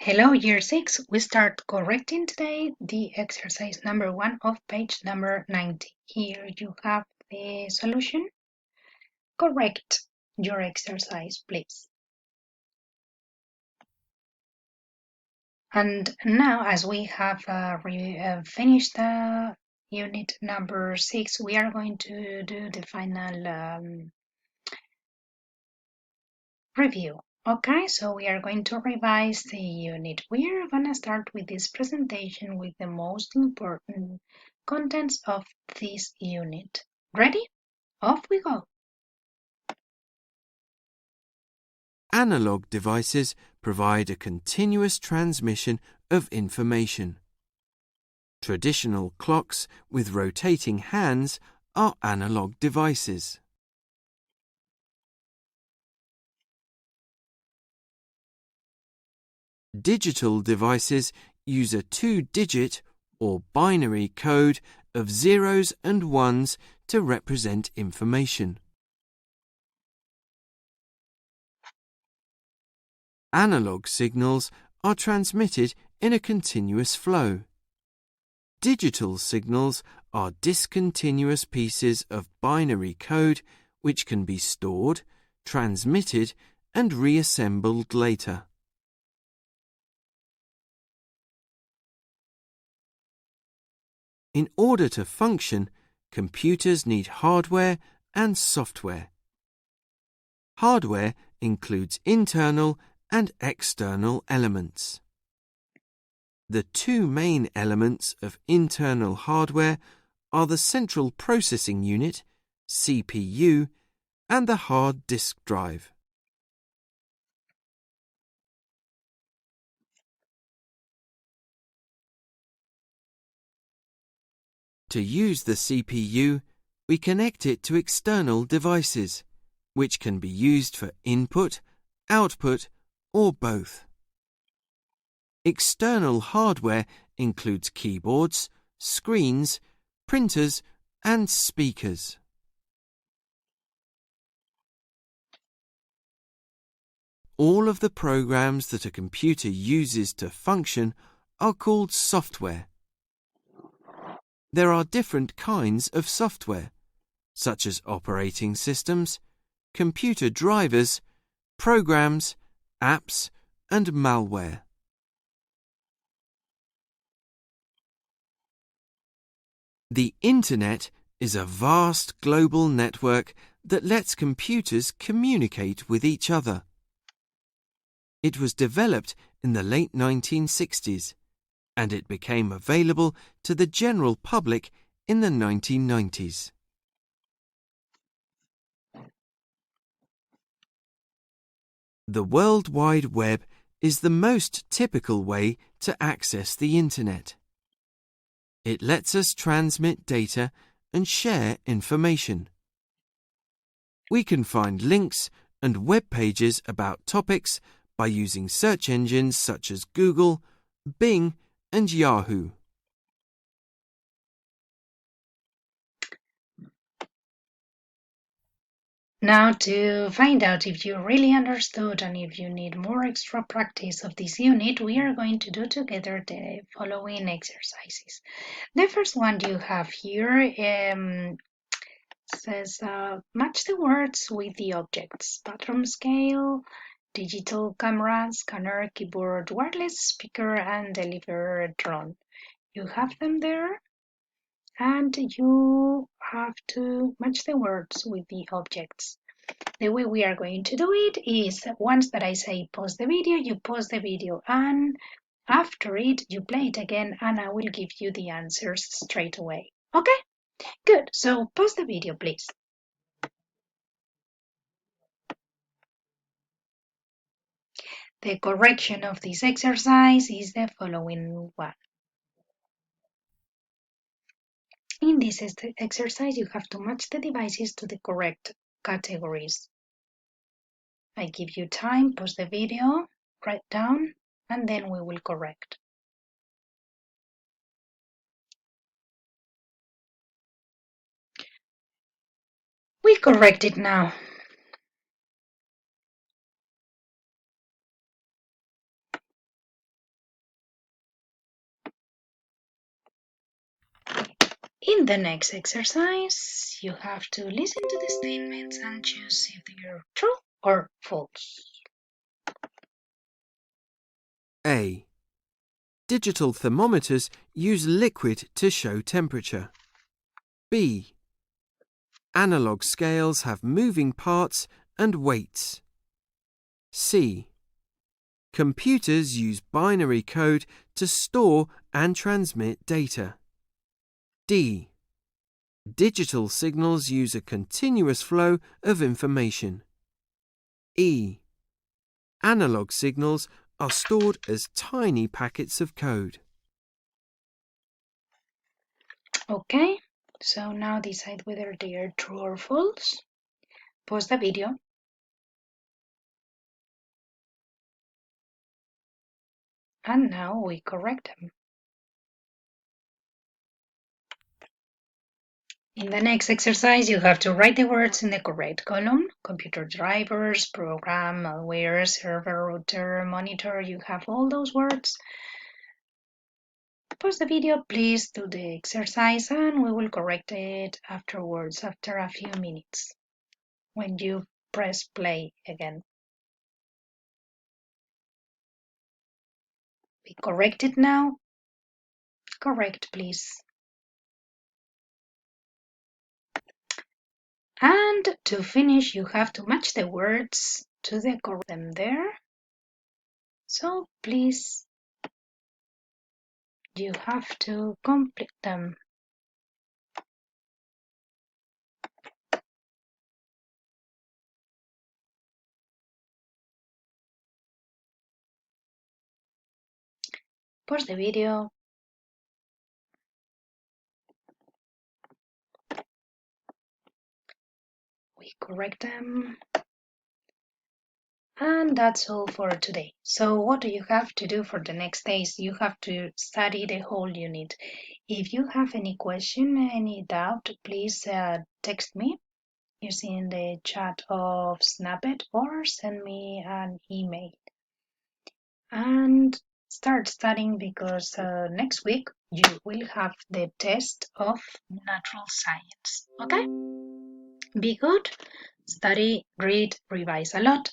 Hello, Year 6. We start correcting today the exercise number 1 of page number 90. Here you have the solution. Correct your exercise, please. And now, as we have finished unit number 6, we are going to do the final review. Okay, so we are going to revise the unit. We are going to start with this presentation with the most important contents of this unit. Ready? Off we go. Analog devices provide a continuous transmission of information. Traditional clocks with rotating hands are analog devices. Digital devices use a two-digit or binary code of zeros and ones to represent information. Analog signals are transmitted in a continuous flow. Digital signals are discontinuous pieces of binary code which can be stored, transmitted, and reassembled later. In order to function, computers need hardware and software. Hardware includes internal and external elements. The two main elements of internal hardware are the central processing unit, CPU, and the hard disk drive. To use the CPU, we connect it to external devices, which can be used for input, output, or both. External hardware includes keyboards, screens, printers, and speakers. All of the programs that a computer uses to function are called software. There are different kinds of software, such as operating systems, computer drivers, programs, apps, and malware. The Internet is a vast global network that lets computers communicate with each other. It was developed in the late 1960s, and it became available to the general public in the 1990s. The World Wide Web is the most typical way to access the Internet. It lets us transmit data and share information. We can find links and web pages about topics by using search engines such as Google, Bing, and Yahoo. Now, to find out if you really understood and if you need more extra practice of this unit, we are going to do together the following exercises. The first one you have here says match the words with the objects: bathroom scale, digital camera, scanner, keyboard, wireless speaker, and deliver drone. You have them there, and you have to match the words with the objects. The way we are going to do it is once that I say pause the video, you pause the video, and after it you play it again, and I will give you the answers straight away. Okay? Good. So pause the video, please. The correction of this exercise is the following one. In this exercise, you have to match the devices to the correct categories. I give you time, pause the video, write down, and then we will correct. We correct it now. In the next exercise, you have to listen to the statements and choose if they are true or false. A. Digital thermometers use liquid to show temperature. B. Analog scales have moving parts and weights. C. Computers use binary code to store and transmit data. D. Digital signals use a continuous flow of information. E. Analog signals are stored as tiny packets of code. Okay, so now decide whether they are true or false. Pause the video. And now we correct them. In the next exercise, you have to write the words in the correct column. Computer drivers, program, malware, server, router, monitor, you have all those words. Pause the video, please do the exercise, and we will correct it afterwards, after a few minutes, when you press play again. We correct it now. Correct, please. And to finish, you have to match the words to the correct them there. So please, you have to complete them. Pause the video. We correct them. And that's all for today. So what do you have to do for the next days? You have to study the whole unit. If you have any question, any doubt, please text me using the chat of Snapchat or send me an email. And start studying because next week you will have the test of natural science. Okay? Be good, study, read, revise a lot.